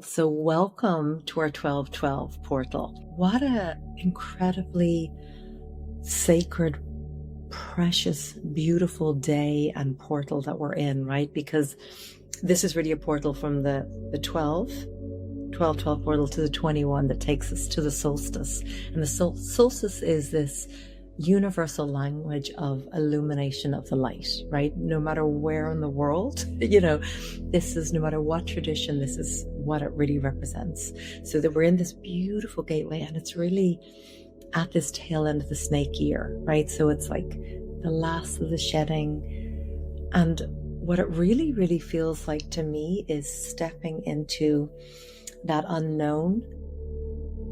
So welcome to our 1212 portal. What a incredibly sacred, precious, beautiful day and portal that we're in, right? Because this is really a portal from the 12 portal to the 21 that takes us to the solstice. And the solstice is this universal language of illumination of the light, right? No matter where in the world, this is, no matter what tradition, this is what it really represents. So that we're in this beautiful gateway, and it's really at this tail end of the snake year, right? So it's like the last of the shedding. And what it really, really feels like to me is stepping into that unknown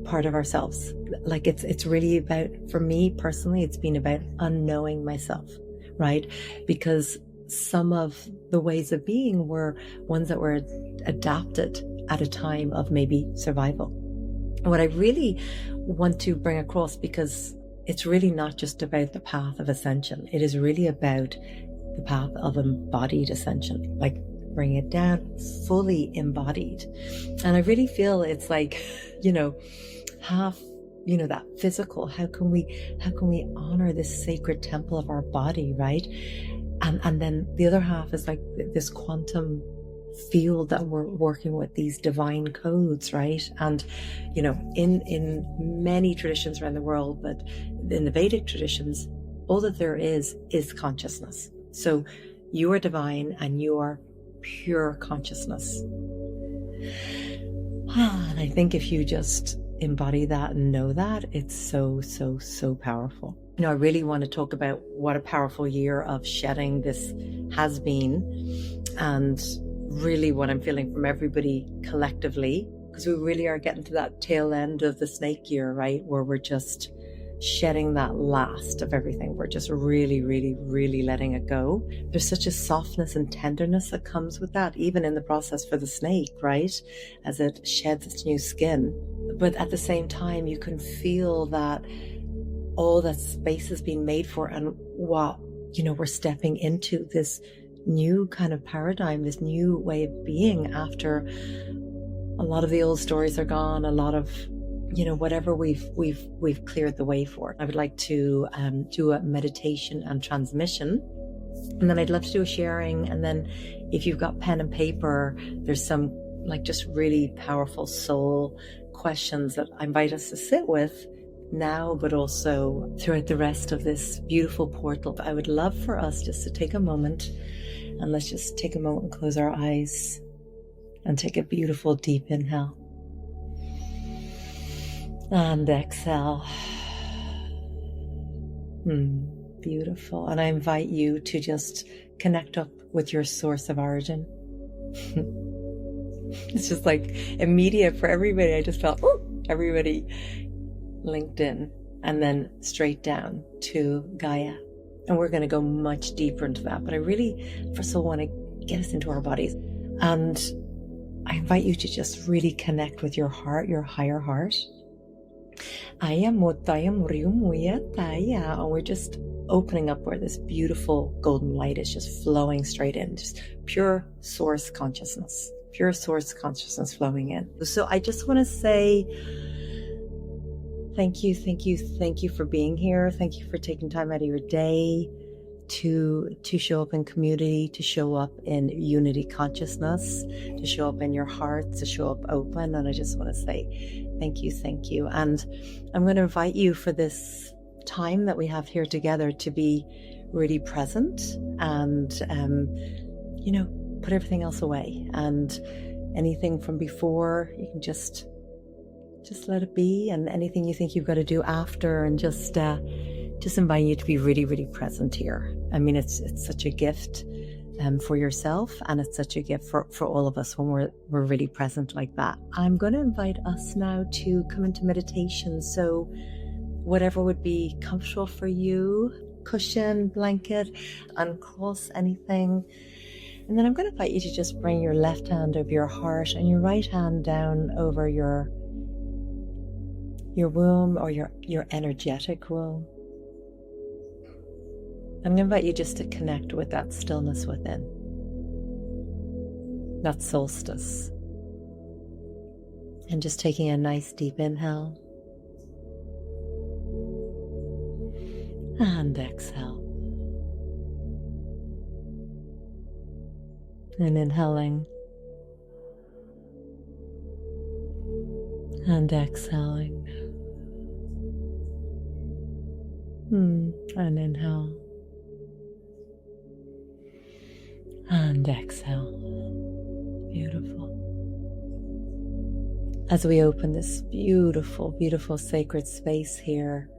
part of ourselves. Like it's really about, for me personally, it's been about unknowing myself, right? Because some of the ways of being were ones that were adapted at a time of maybe survival. And what I really want to bring across, because it's really not just about the path of ascension, it is really about the path of embodied ascension, like bring it down, fully embodied. And I really feel it's like, half, that physical, how can we honor this sacred temple of our body, right? And then the other half is like this quantum field that we're working with, these divine codes, right? And in many traditions around the world, but in the Vedic traditions, all that there is consciousness. So you are divine and you are pure consciousness. And I think if you just embody that and know that, it's so, so, so powerful. I really want to talk about what a powerful year of shedding this has been, and really what I'm feeling from everybody collectively, because we really are getting to that tail end of the snake year, right? Where we're just shedding that last of everything. We're just really, really, really letting it go. There's such a softness and tenderness that comes with that, even in the process for the snake, right? As it sheds its new skin. But at the same time, you can feel that all that space has been made for, and what, we're stepping into this new kind of paradigm, this new way of being after a lot of the old stories are gone, a lot of whatever we've cleared the way for. I would like to do a meditation and transmission, and then I'd love to do a sharing. And then if you've got pen and paper, there's some just really powerful soul questions that I invite us to sit with now, but also throughout the rest of this beautiful portal. I would love for us just to take a moment, and let's just take a moment and close our eyes and take a beautiful deep inhale. And exhale. Beautiful. And I invite you to just connect up with your source of origin. It's just like immediate for everybody. I just felt, everybody linked in, and then straight down to Gaia. And we're going to go much deeper into that. But I really, first of all, want to get us into our bodies. And I invite you to just really connect with your heart, your higher heart. And we're just opening up where this beautiful golden light is just flowing straight in, just pure source consciousness flowing in. So I just want to say thank you for being here. Thank you for taking time out of your day to show up in community, to show up in unity consciousness, to show up in your heart, to show up open. And I just want to say thank you. And I'm going to invite you for this time that we have here together to be really present and, put everything else away. And anything from before, you can just let it be. And anything you think you've got to do after, and just invite you to be really, really present here. I mean, it's such a gift for yourself, and it's such a gift for all of us when we're really present like that. I'm going to invite us now to come into meditation. So whatever would be comfortable for you, cushion, blanket, uncross anything. And then I'm going to invite you to just bring your left hand over your heart and your right hand down over your womb, or your energetic womb. I'm going to invite you just to connect with that stillness within, that solstice, And just taking a nice deep inhale. And exhale. And inhaling. And exhaling. And inhale. And exhale. Beautiful. As we open this beautiful, beautiful sacred space here,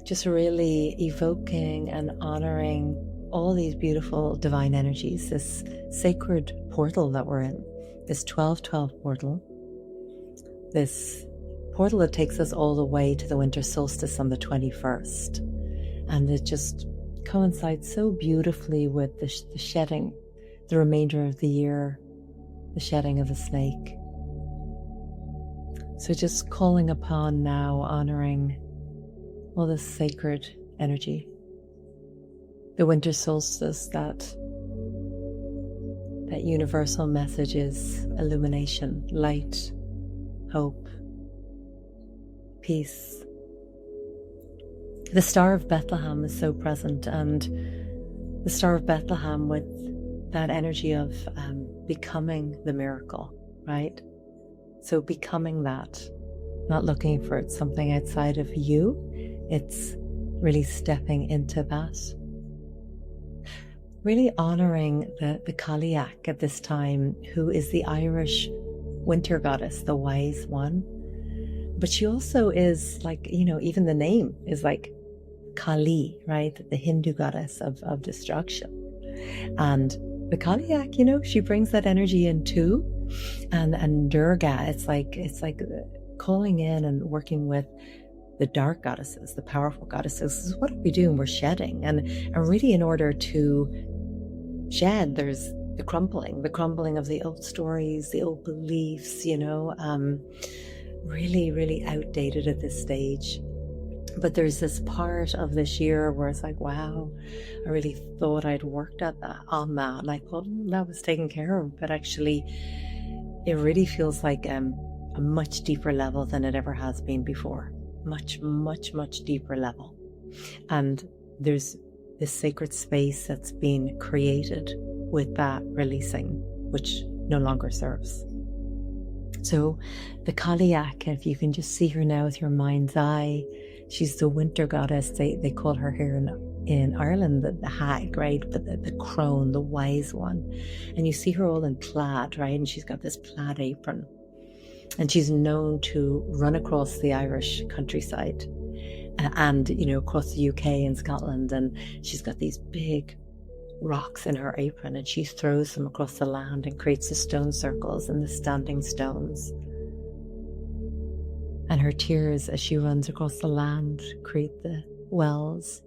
just really evoking and honoring all these beautiful divine energies, this sacred portal that we're in, this 1212 portal, this portal that takes us all the way to the winter solstice on the 21st. And it just coincides so beautifully with the shedding, the remainder of the year, the shedding of the snake. So just calling upon now, honoring all this sacred energy. The winter solstice, that universal message is illumination, light, hope, peace. The Star of Bethlehem is so present, and the Star of Bethlehem with that energy of becoming the miracle, right? So becoming that, not looking for something outside of you, it's really stepping into that. Really honoring the Cailleach at this time, who is the Irish winter goddess, the wise one. But she also is like, even the name is like Kali, right? The Hindu goddess of destruction. And the Cailleach, she brings that energy in too. And Durga, it's like calling in and working with the dark goddesses, the powerful goddesses. What are we doing? We're shedding. And really, in order to shed, there's the crumbling of the old stories, the old beliefs, really, really outdated at this stage. But there's this part of this year where it's like, wow, I really thought I'd worked on that. And I thought that was taken care of. But actually, it really feels like a much deeper level than it ever has been before. Much, much, much deeper level. And there's this sacred space that's been created with that releasing, which no longer serves. So the Cailleach, if you can just see her now with your mind's eye, she's the winter goddess. They call her here in Ireland the hag, right? But the crone, the wise one. And you see her all in plaid, right? And she's got this plaid apron. And she's known to run across the Irish countryside and, across the UK and Scotland. And she's got these big rocks in her apron, and she throws them across the land and creates the stone circles and the standing stones. And her tears as she runs across the land create the wells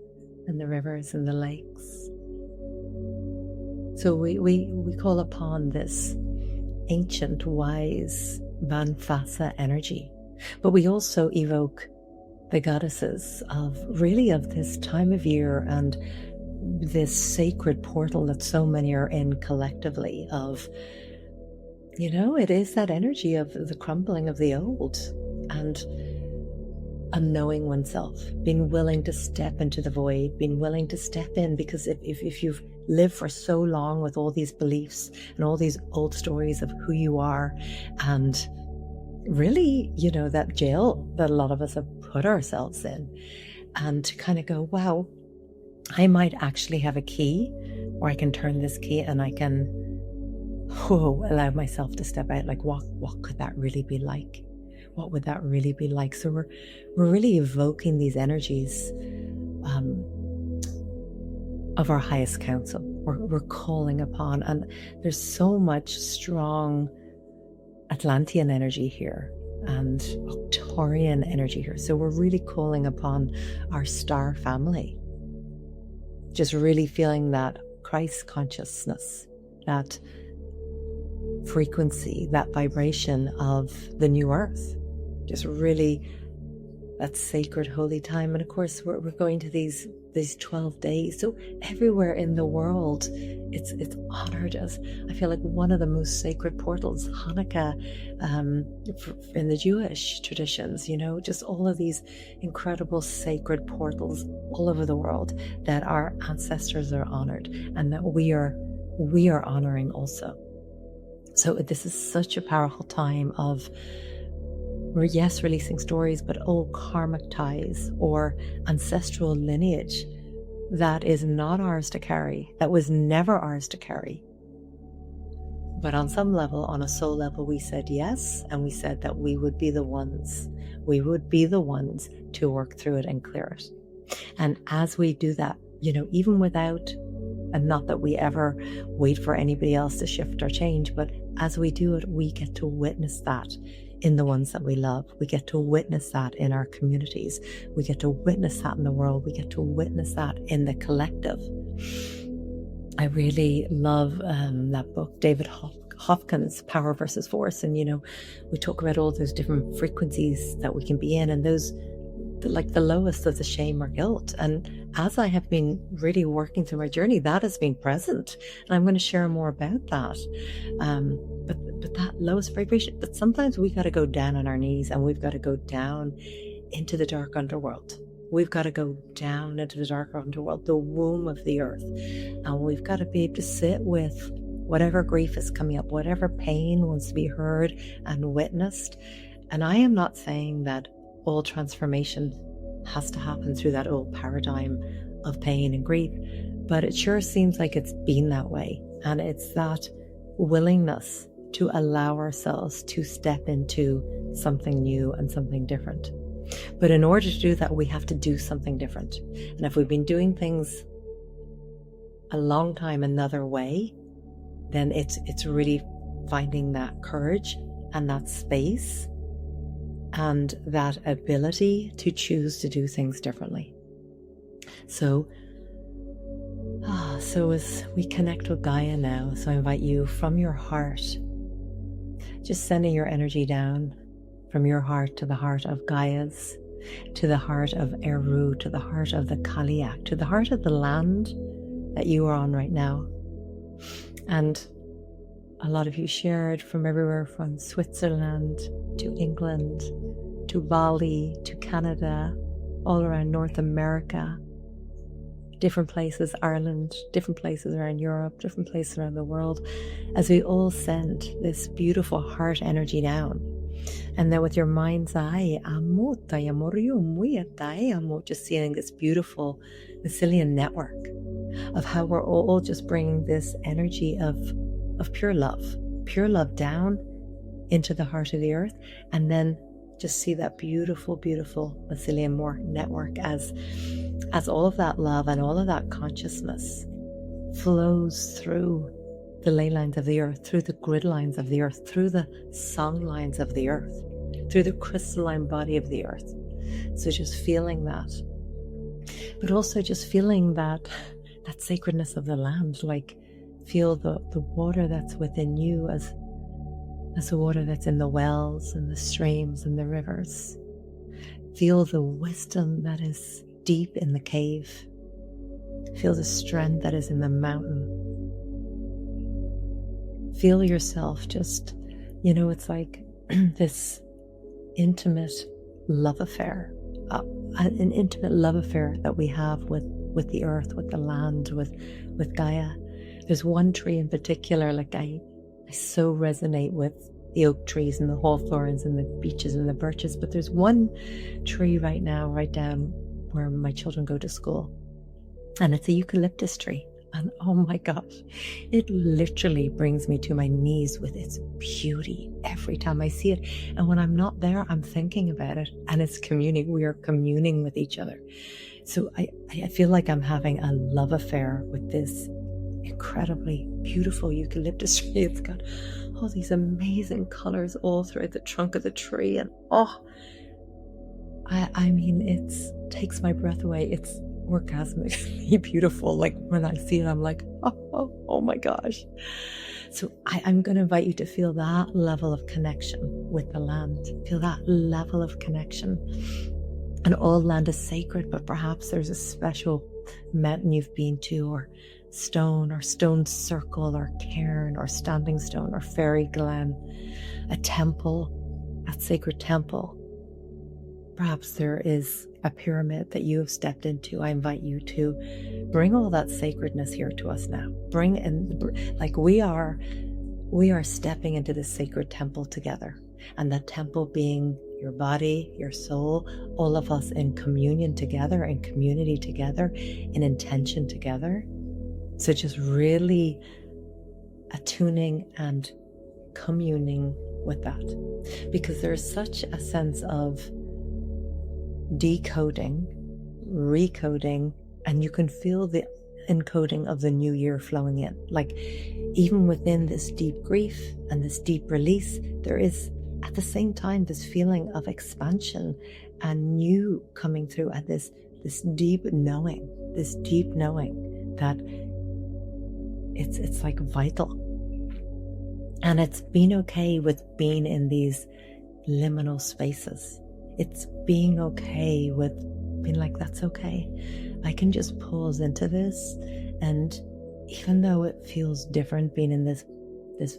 and the rivers and the lakes. So we call upon this ancient, wise Banfasa energy. But we also evoke the goddesses of this time of year and this sacred portal that so many are in collectively of, it is that energy of the crumbling of the old and knowing oneself, being willing to step into the void, being willing to step in, because if you've lived for so long with all these beliefs and all these old stories of who you are, and really, that jail that a lot of us have put ourselves in, and to kind of go, wow, I might actually have a key, or I can turn this key and I can allow myself to step out. Like, what could that really be like? What would that really be like? So we're really evoking these energies of our highest counsel. We're calling upon, and there's so much strong Atlantean energy here and Octorian energy here. So we're really calling upon our star family. Just really feeling that Christ consciousness, that frequency, that vibration of the new earth. Just really that sacred holy time. And of course, we're going to these these 12 days. So everywhere in the world, it's honored as, I feel like, one of the most sacred portals. Hanukkah, in the Jewish traditions, just all of these incredible sacred portals all over the world that our ancestors are honored, and that we are honoring also. So this is such a powerful time of, yes, releasing stories, but old karmic ties or ancestral lineage that is not ours to carry, that was never ours to carry. But on some level, on a soul level, we said yes, and we said that we would be the ones to work through it and clear it. And as we do that, even without, and not that we ever wait for anybody else to shift or change, but as we do it, we get to witness that in the ones that we love. We get to witness that in our communities. We get to witness that in the world. We get to witness that in the collective. I really love that book, David Hopkins, Power versus Force. And, we talk about all those different frequencies that we can be in, and those, like the lowest of the shame or guilt. And as I have been really working through my journey, that has been present. And I'm going to share more about that. But that lowest vibration, but sometimes we got to go down on our knees, and we've got to go down into the dark underworld. We've got to go down into the dark underworld, the womb of the earth. And we've got to be able to sit with whatever grief is coming up, whatever pain wants to be heard and witnessed. And I am not saying that all transformation has to happen through that old paradigm of pain and grief, but it sure seems like it's been that way. And it's that willingness to allow ourselves to step into something new and something different. But in order to do that, we have to do something different. And if we've been doing things a long time another way, then it's really finding that courage and that space and that ability to choose to do things differently. So as we connect with Gaia now, so I invite you from your heart, just sending your energy down from your heart to the heart of Gaia's, to the heart of Eru, to the heart of the Kaliak, to the heart of the land that you are on right now. And a lot of you shared from everywhere, from Switzerland to England to Bali to Canada, all around North America, different places, Ireland, different places around Europe, different places around the world, as we all send this beautiful heart energy down. And then with your mind's eye, just seeing this beautiful mycelium network of how we're all just bringing this energy of pure love down into the heart of the earth, and then just see that beautiful, beautiful mycelium network as all of that love and all of that consciousness flows through the ley lines of the earth, through the grid lines of the earth, through the song lines of the earth, through the crystalline body of the earth. So just feeling that, but also just feeling that sacredness of the land, like feel the water that's within you as the water that's in the wells and the streams and the rivers. Feel the wisdom that is deep in the cave. Feel the strength that is in the mountain. Feel yourself just, it's like this intimate love affair, an intimate love affair that we have with the earth, with the land, with Gaia. There's one tree in particular, like I so resonate with the oak trees and the hawthorns and the beeches and the birches, but there's one tree right now, right down where my children go to school, and it's a eucalyptus tree. And oh my gosh, it literally brings me to my knees with its beauty every time I see it. And when I'm not there, I'm thinking about it, and it's communing. We are communing with each other. So I feel like I'm having a love affair with this incredibly beautiful eucalyptus tree. It's got all these amazing colors all throughout the trunk of the tree, and I mean, it takes my breath away. It's orgasmically beautiful. Like when I see it, I'm like, oh my gosh. So I'm going to invite you to feel that level of connection with the land. Feel that level of connection. And all land is sacred, but perhaps there's a special met and you've been to, or stone circle, or cairn, or standing stone, or fairy glen, a temple, a sacred temple. Perhaps there is a pyramid that you have stepped into. I invite you to bring all that sacredness here to us now. Bring in, like we are stepping into this sacred temple together. And that temple being your body, your soul, all of us in communion together, in community together, in intention together. So just really attuning and communing with that. Because there's such a sense of decoding, recoding, and you can feel the encoding of the new year flowing in. Like even within this deep grief and this deep release, there is at the same time this feeling of expansion and new coming through, and this deep knowing that it's like vital. And it's being okay with being in these liminal spaces. It's being okay with being like, that's okay. I can just pause into this. And even though it feels different being in this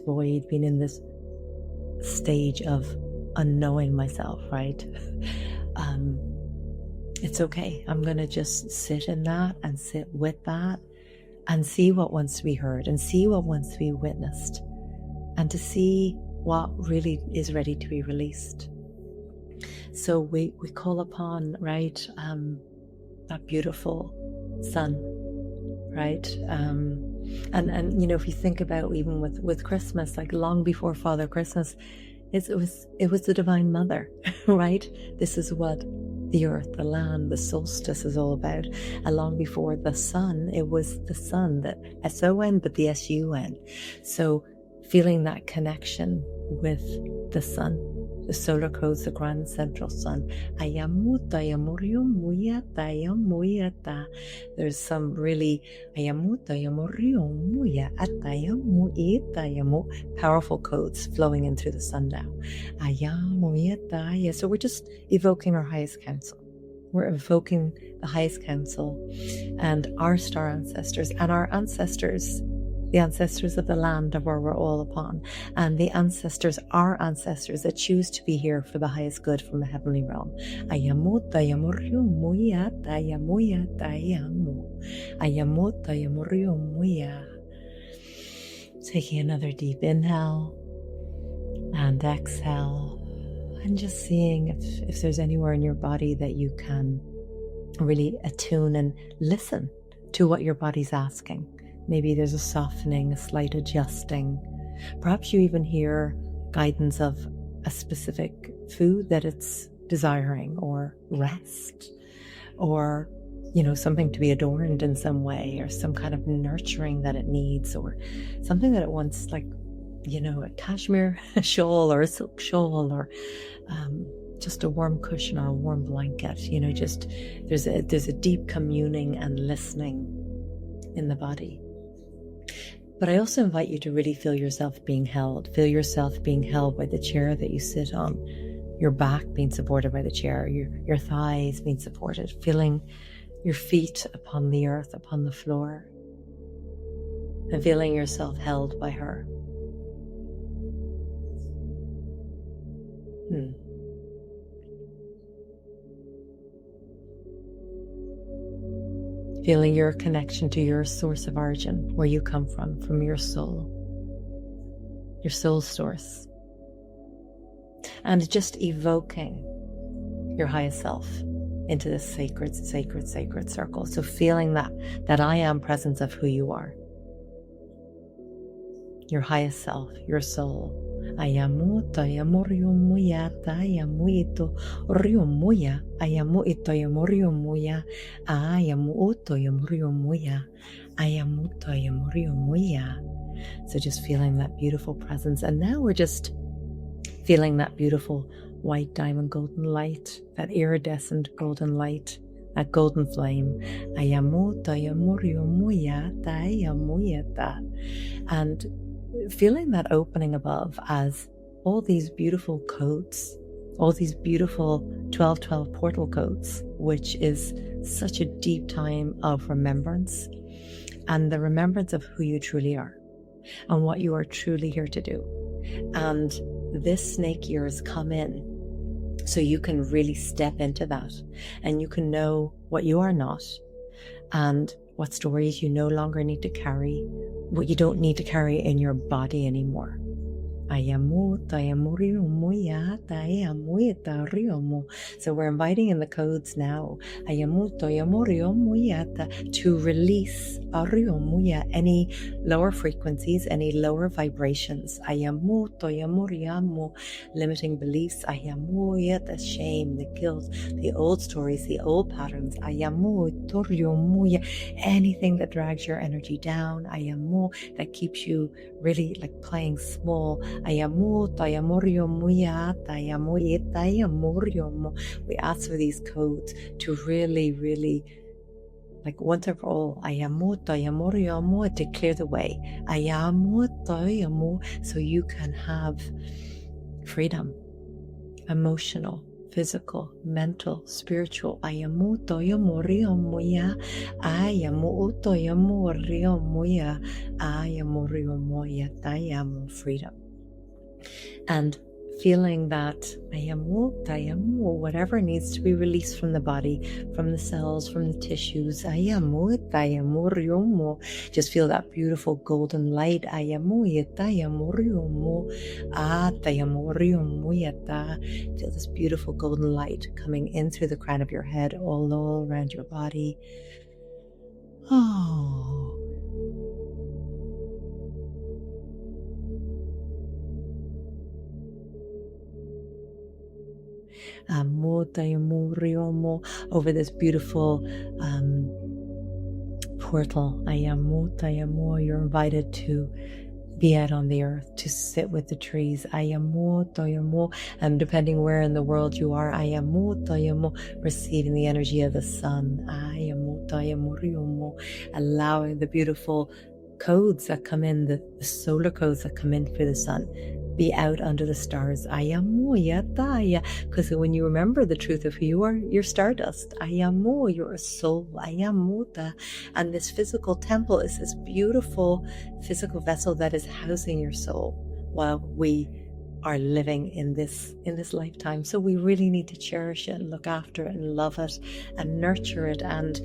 void, being in this stage of unknowing myself, right? It's okay. I'm going to just sit in that and sit with that and see what wants to be heard and see what wants to be witnessed and to see what really is ready to be released. So we call upon, right, that beautiful sun, right? And you know, if you think about even with Christmas, like long before Father Christmas, it was the Divine Mother, right? This is what the earth, the land, the solstice is all about. And long before the sun, it was the sun, the S-O-N, but the S-U-N. So feeling that connection with the sun, the solar codes, the grand central sun. There's some really powerful codes flowing in through the sun now. So we're just evoking our highest council. We're evoking the highest council and our star ancestors and our ancestors, the ancestors of the land of where we're all upon, and the ancestors, our ancestors that choose to be here for the highest good from the heavenly realm. Taking another deep inhale and exhale, and just seeing if there's anywhere in your body that you can really attune and listen to what your body's asking. Maybe there's a softening, a slight adjusting. Perhaps you even hear guidance of a specific food that it's desiring, or rest, or, you know, something to be adorned in some way, or some kind of nurturing that it needs, or something that it wants, like, you know, a cashmere shawl or a silk shawl, or just a warm cushion or a warm blanket. You know, just there's a deep communing and listening in the body. But I also invite you to really feel yourself being held. Feel yourself being held by the chair that you sit on, your back being supported by the chair, your thighs being supported, feeling your feet upon the earth, upon the floor, and feeling yourself held by her. Feeling your connection to your source of origin, where you come from your soul source. And just evoking your highest self into this sacred circle. So feeling that I am presence of who you are. Your highest self, your soul. Ayamu tayamuriumuya tayamuito riumuya ayamu itoyamuriumuya ayamu utoyamuriumuya ayamu toyamuriumuya. So just feeling that beautiful presence. And now we're just feeling that beautiful white diamond golden light, that iridescent golden light, that golden flame. Ayamu toyamuriumuya tayamuyata. And feeling that opening above as all these beautiful codes all these beautiful 1212 portal codes, which is such a deep time of remembrance, and the remembrance of who you truly are and what you are truly here to do. And this snake year has come in so you can really step into that, and you can know what you are not, and what stories you no longer need to carry, what you don't need to carry in your body anymore. So we're inviting in the codes now to release any lower frequencies, any lower vibrations, limiting beliefs, the shame, the guilt, the old stories, the old patterns, anything that drags your energy down, that keeps you really like playing small. We ask for these codes to really, really, like once and for all, to clear the way, so you can have freedom, emotional, physical, mental, spiritual. Freedom. And feeling that whatever needs to be released from the body, from the cells, from the tissues, just feel that beautiful golden light. Feel this beautiful golden light coming in through the crown of your head, all around your body. Over this beautiful portal. You're invited to be out on the earth, to sit with the trees. And depending where in the world you are, receiving the energy of the sun. Allowing the beautiful codes that come in, the solar codes that come in for the sun. Be out under the stars. Because when you remember the truth of who you are, you're stardust. You're a soul. And this physical temple is this beautiful physical vessel that is housing your soul while we are living in this lifetime. So we really need to cherish it and look after it and love it and nurture it and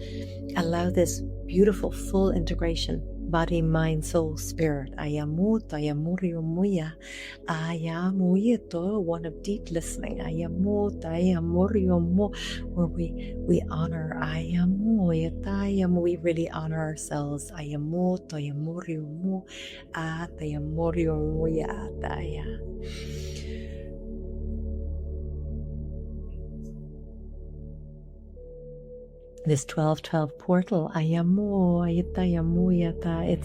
allow this beautiful full integration. Body, mind, soul, spirit. One of deep listening. Where we honor. We really honor ourselves. This 1212 portal, it's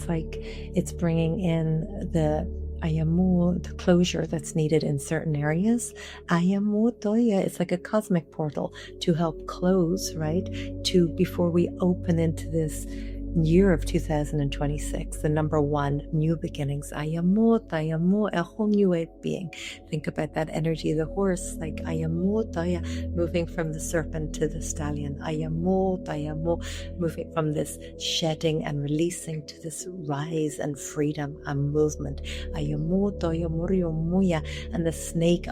like it's bringing in the closure that's needed in certain areas. It's like a cosmic portal to help close, right? Before we open into this year of 2026, the number one, new beginnings. A whole new way of being. Think about that energy of the horse, like moving from the serpent to the stallion. Moving from this shedding and releasing to this rise and freedom and movement. And the snake,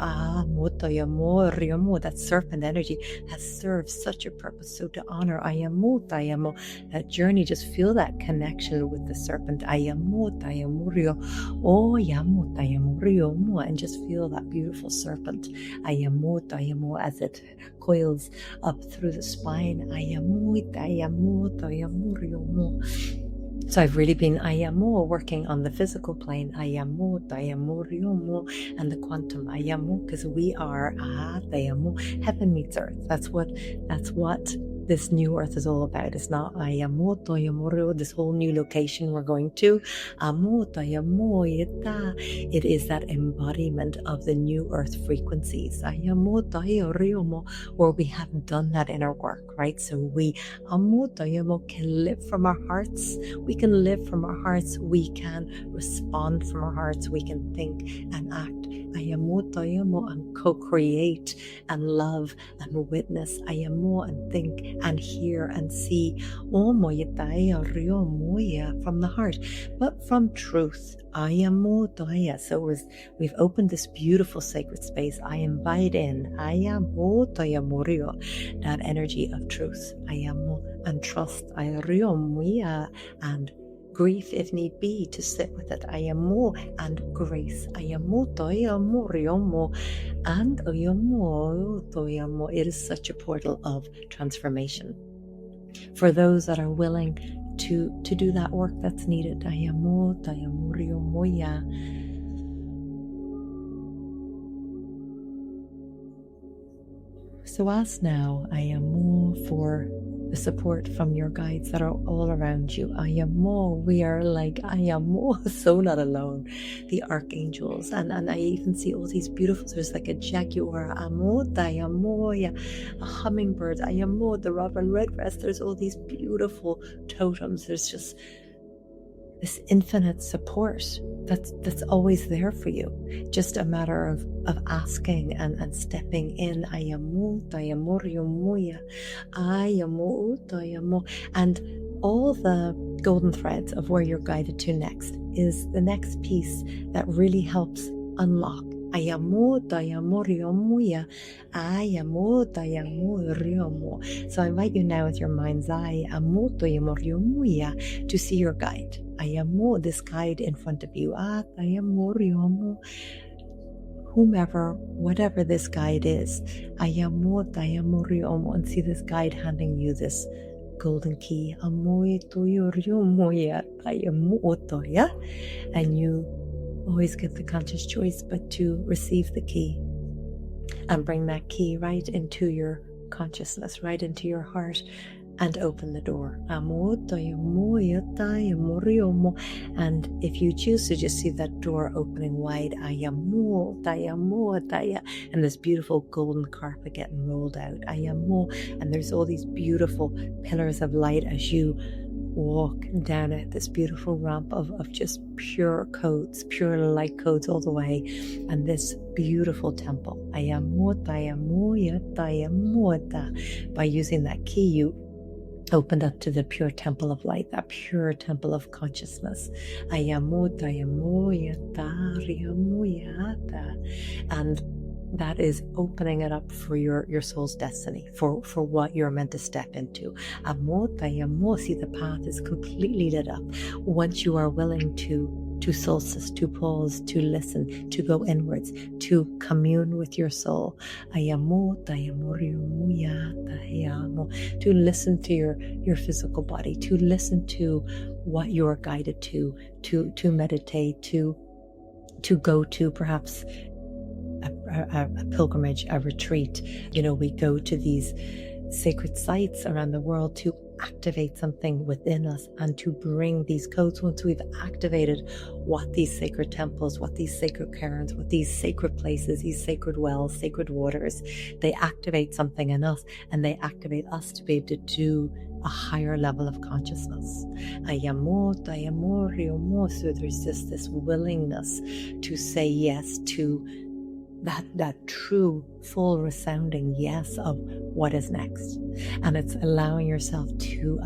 that serpent energy has served such a purpose. So to honor that journey, just feel that connection with the serpent. And just feel that beautiful serpent as it coils up through the spine. So I've really been working on the physical plane, and the quantum, because we are heaven meets earth. That's what this new earth is all about. It's not this whole new location we're going to. It is that embodiment of the new earth frequencies, where we have done that inner work, right? So we can live from our hearts. We can live from our hearts. We can respond from our hearts. We can think and act Ayamo Tayamo and co-create and love and witness. Ayamo and think and hear and see. Omoyataya Rio Moya from the heart, but from truth. Ayamo Taya. So we've opened this beautiful sacred space. I invite in Ayamo Tayamorio, that energy of truth. Ayamo and trust. Ayario Moya and grief if need be, to sit with it. Ayamo and grace. Ayamo Toyamo Riomo and Oyamo Toyamo. It is such a portal of transformation for those that are willing to do that work that's needed. Ayamo Toyamo Riomoya. So ask now, Ayamo, for the support from your guides that are all around you. Ayamo, we are like Ayamo, so not alone. The archangels, and I even see all these beautiful, there's like a jaguar, Amo, Ayamo, a hummingbird, Ayamo, the robin redbreast, there's all these beautiful totems. There's just this infinite support that's always there for you. Just a matter of asking and stepping in. Ayamo, Ayamo, Riomoya, Ayamo, Ayamo. And all the golden threads of where you're guided to next is the next piece that really helps unlock. Ayamo, Ayamo, Riomoya, Ayamo, Ayamo, Riomo. So I invite you now with your mind's eye, Amo, Ayamo, Riomoya, to see your guide. Ayamo, this guide in front of you. Ayamo, Riomo. Whomever, whatever this guide is. Ayamo, Ayamo, Riomo. And see this guide handing you this golden key. Amo, Toyo, Riomoya, Ayamo, Otoya. And you always get the conscious choice but to receive the key and bring that key right into your consciousness, right into your heart, and open the door. And if you choose to just see that door opening wide, and this beautiful golden carpet getting rolled out, and there's all these beautiful pillars of light as you walk down it, this beautiful ramp of just pure codes, pure light codes all the way, and this beautiful temple. By using that key, you opened up to the pure temple of light, that pure temple of consciousness. And that is opening it up for your soul's destiny, for what you're meant to step into. See, the path is completely lit up once you are willing to solstice, to pause, to listen, to go inwards, to commune with your soul. To listen to your physical body, to listen to what you are guided to meditate, to go to perhaps a pilgrimage, a retreat. We go to these sacred sites around the world to activate something within us and to bring these codes. Once we've activated what these sacred temples, what these sacred cairns, what these sacred places, these sacred wells, sacred waters, they activate something in us, and they activate us to be able to do a higher level of consciousness. So there's just this willingness to say yes to that true, full, resounding yes of what is next. And it's allowing yourself to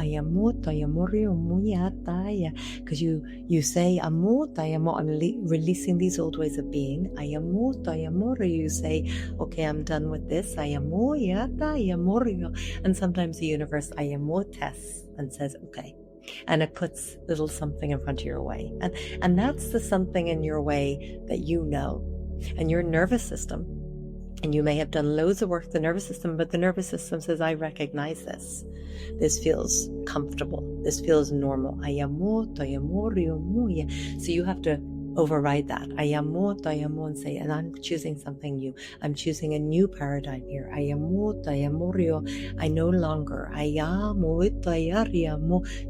because you say I'm releasing these old ways of being. You say, okay, I'm done with this. And sometimes the universe tests and says, okay. And it puts little something in front of your way. And that's the something in your way that you know. And your nervous system, and you may have done loads of work with the nervous system, but the nervous system says, I recognize this. This feels comfortable. This feels normal. So you have to override that. And say, and I'm choosing something new. I'm choosing a new paradigm here. I no longer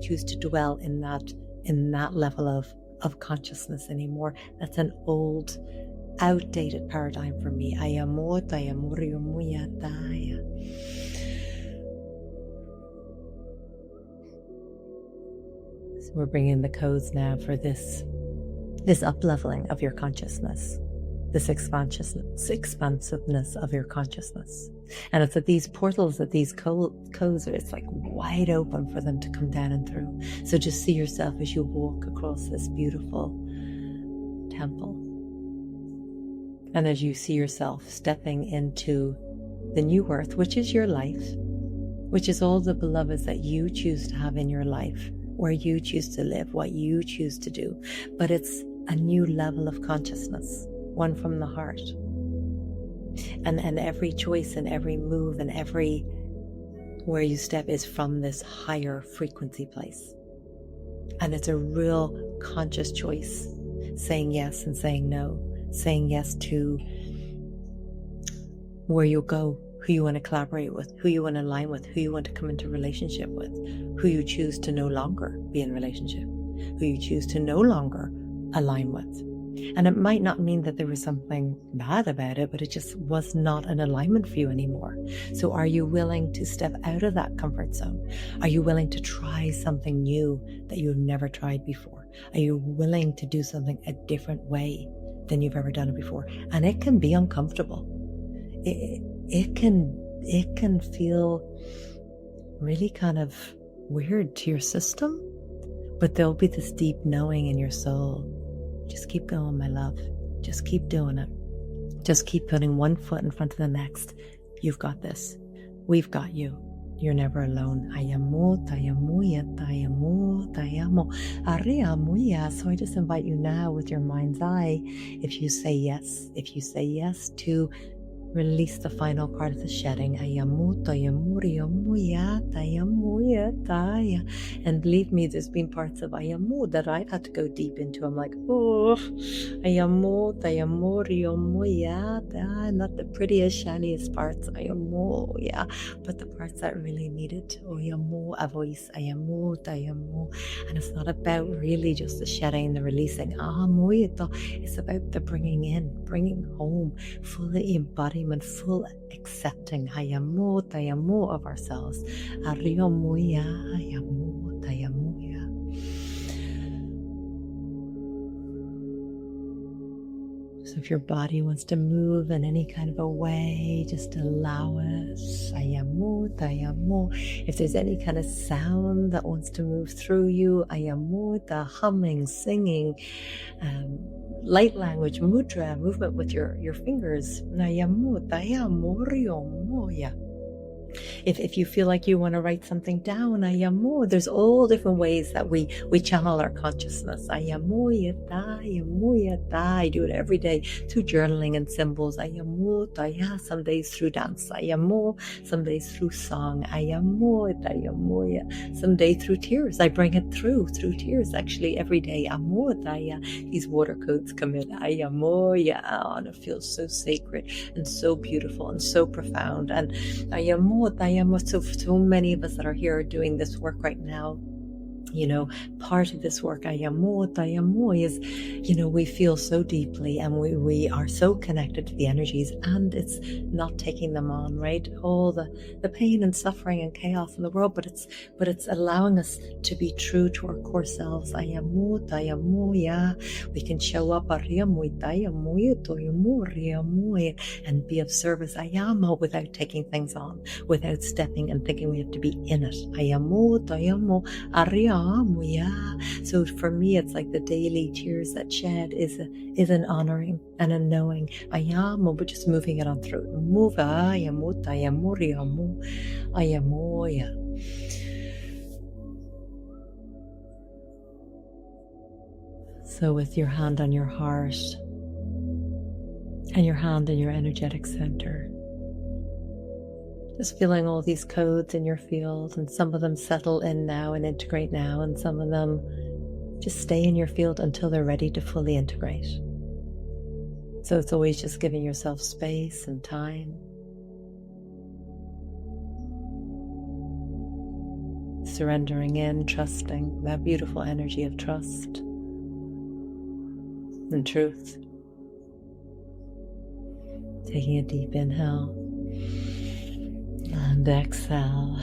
choose to dwell in that level of consciousness anymore. That's an old, outdated paradigm for me. So we're bringing the codes now for this up-leveling of your consciousness. this expansiveness of your consciousness. And it's at these portals, at these codes, it's like wide open for them to come down and through. So just see yourself as you walk across this beautiful temple. And as you see yourself stepping into the new earth, which is your life, which is all the beloveds that you choose to have in your life, where you choose to live, what you choose to do. But it's a new level of consciousness, one from the heart. And every choice and every move and every where you step is from this higher frequency place. And it's a real conscious choice, saying yes and saying no, saying yes to where you go, who you want to collaborate with, who you want to align with, who you want to come into relationship with, who you choose to no longer be in relationship, who you choose to no longer align with. And it might not mean that there was something bad about it, but it just was not an alignment for you anymore. So are you willing to step out of that comfort zone? Are you willing to try something new that you've never tried before? Are you willing to do something a different way than you've ever done it before? And it can be uncomfortable. It can feel really kind of weird to your system, but there'll be this deep knowing in your soul. Just keep going, my love. Just keep doing it. Just keep putting one foot in front of the next. You've got this. We've got you. You're never alone. So I just invite you now with your mind's eye, if you say yes to release the final part of the shedding. And believe me, there's been parts of ayamu that I've had to go deep into. I'm like, oh, not the prettiest, shiniest parts, but the parts that really needed a voice. And it's not about really just the shedding and the releasing. It's about the bringing home, fully embodiment, full accepting of ourselves. So if your body wants to move in any kind of a way, just allow it. If there's any kind of sound that wants to move through you, humming, singing, light language, mudra, movement with your fingers. If you feel like you want to write something down, there's all different ways that we channel our consciousness. I do it every day through journaling and symbols. Some days through dance. Some days through song. Some days through tears. I bring it through tears actually every day. These water codes come in. And it feels so sacred and so beautiful and so profound. And so many of us that are here doing this work right now, part of this work, is, we feel so deeply and we are so connected to the energies, and it's not taking them on, right? All the pain and suffering and chaos in the world, but it's allowing us to be true to our core selves. We can show up and be of service without taking things on, without stepping and thinking we have to be in it. So for me, it's like the daily tears that shed is an honoring and a knowing. But just moving it on through. So with your hand on your heart and your hand in your energetic center, just feeling all these codes in your field, and some of them settle in now and integrate now, and some of them just stay in your field until they're ready to fully integrate. So it's always just giving yourself space and time. Surrendering in, trusting that beautiful energy of trust and truth. Taking a deep inhale. And exhale.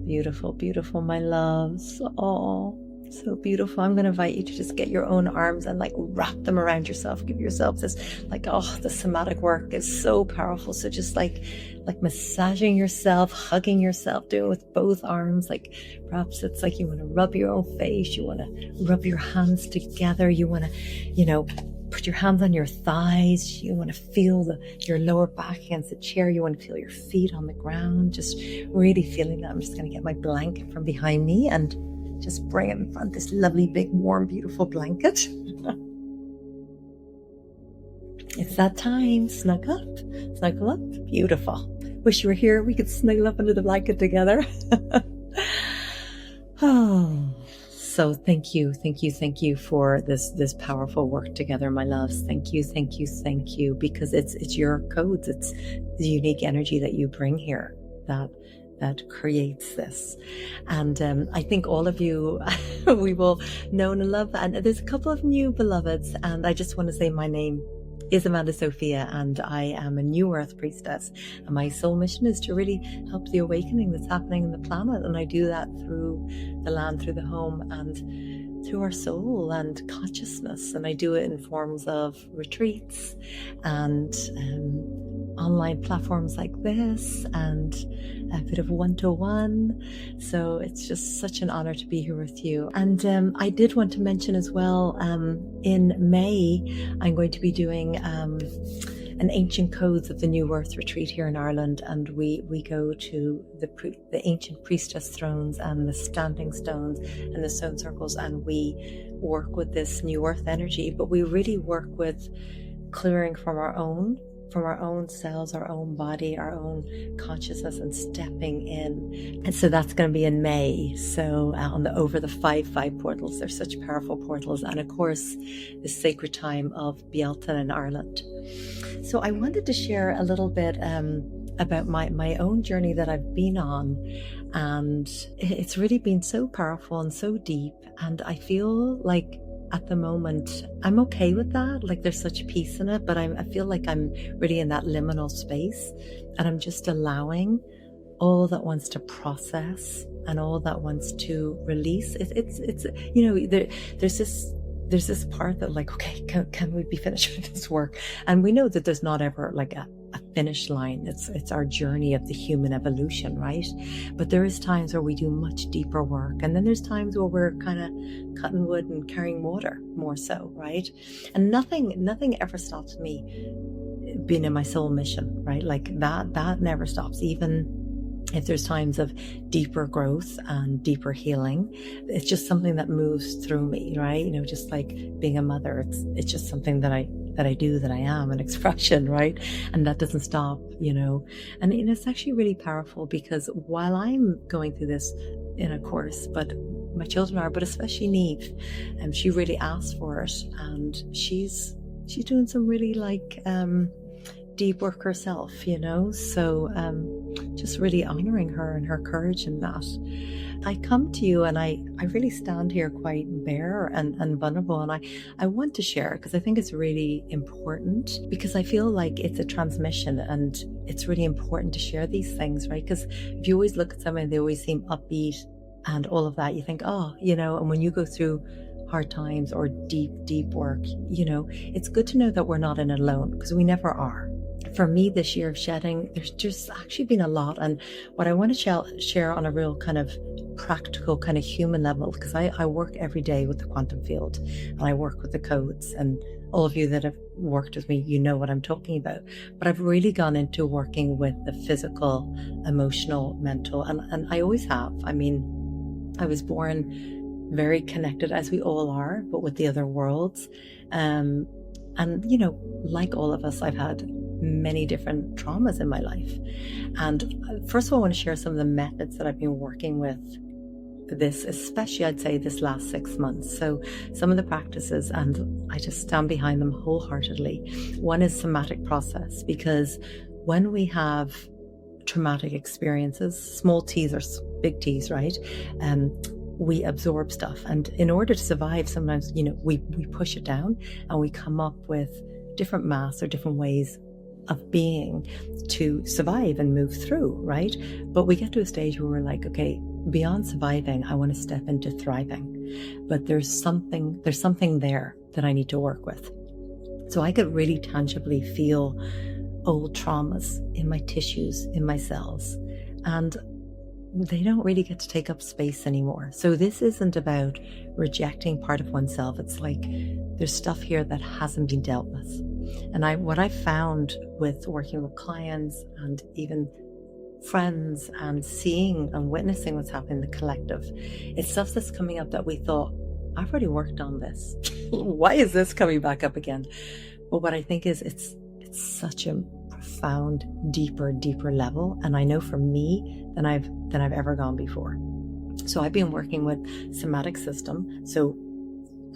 Beautiful, beautiful, my loves. Oh, So beautiful. I'm going to invite you to just get your own arms and like wrap them around yourself. Give yourself this like, oh, the somatic work is so powerful. So just like massaging yourself, hugging yourself, doing it with both arms. Like perhaps it's like you want to rub your own face. You want to rub your hands together. You want to, put your hands on your thighs. You want to feel your lower back against the chair. You want to feel your feet on the ground. Just really feeling that. I'm just going to get my blanket from behind me and just bring it in front, this lovely, big, warm, beautiful blanket. It's that time. Snuggle up. Beautiful. Wish you were here. We could snuggle up under the blanket together. Oh, so thank you for this powerful work together, my loves. Thank you, because it's your codes. It's the unique energy that you bring here that creates this. And I think all of you we will know and love. And there's a couple of new beloveds, and I just want to say my name is Amanda Sophia, and I am a new earth priestess, and my soul mission is to really help the awakening that's happening in the planet. And I do that through the land, through the home, and through our soul and consciousness. And I do it in forms of retreats and online platforms like this, and a bit of one-to-one. So it's just such an honor to be here with you. And I did want to mention as well, in May, I'm going to be doing an Ancient Codes of the New Earth retreat here in Ireland, and we go to the ancient priestess thrones and the standing stones and the stone circles, and we work with this new earth energy, but we really work with clearing from our own cells, our own body, our own consciousness, and stepping in. And so that's going to be in May. So over the 5 portals, they're such powerful portals. And of course, the sacred time of Bealtaine in Ireland. So I wanted to share a little bit about my own journey that I've been on. And it's really been so powerful and so deep. And I feel like at the moment, I'm okay with that. Like there's such peace in it, but I feel like I'm really in that liminal space, and I'm just allowing all that wants to process and all that wants to release. It's there's this part that like, okay, can we be finished with this work? And we know that there's not ever like a finish line. It's our journey of the human evolution, right? But there is times where we do much deeper work, and then there's times where we're kind of cutting wood and carrying water more so, right? And nothing ever stops me being in my soul mission, right? Like that never stops. Even if there's times of deeper growth and deeper healing, it's just something that moves through me, right? Just like being a mother, it's just something that I do, that I am, an expression, right? And that doesn't stop, and it's actually really powerful, because while I'm going through this in a course, but my children are, but especially Neve, and she really asked for it, and she's doing some really like deep work herself, so just really honoring her and her courage in that. I come to you and I really stand here quite bare and vulnerable, and I want to share, because I think it's really important, because I feel like it's a transmission, and it's really important to share these things, right? Because if you always look at someone, they always seem upbeat and all of that, you think, oh, and when you go through hard times or deep work, it's good to know that we're not in it alone, because we never are. For me, this year of shedding, there's just actually been a lot. And what I want to share on a real kind of practical, kind of human level, because I work every day with the quantum field, and I work with the codes, and all of you that have worked with me, you know what I'm talking about. But I've really gone into working with the physical, emotional, mental, and I always have. I mean, I was born very connected, as we all are, but with the other worlds. And, like all of us, I've had many different traumas in my life. And first of all, I want to share some of the methods that I've been working with for this, especially I'd say this last 6 months. So some of the practices, and I just stand behind them wholeheartedly. One is somatic process, because when we have traumatic experiences, small T's or big T's, right? We absorb stuff, and in order to survive, sometimes we push it down, and we come up with different masks or different ways of being to survive and move through, right? But we get to a stage where we're like, okay, beyond surviving, I want to step into thriving. but there's something there that I need to work with. So I could really tangibly feel old traumas in my tissues, in my cells, and they don't really get to take up space anymore. So this isn't about rejecting part of oneself. It's like there's stuff here that hasn't been dealt with. And what I found with working with clients and even friends and seeing and witnessing what's happening in the collective, it's stuff that's coming up that we thought, I've already worked on this. Why is this coming back up again? But what I think is it's such a profound, deeper level. And I know for me than I've ever gone before. So I've been working with somatic system. So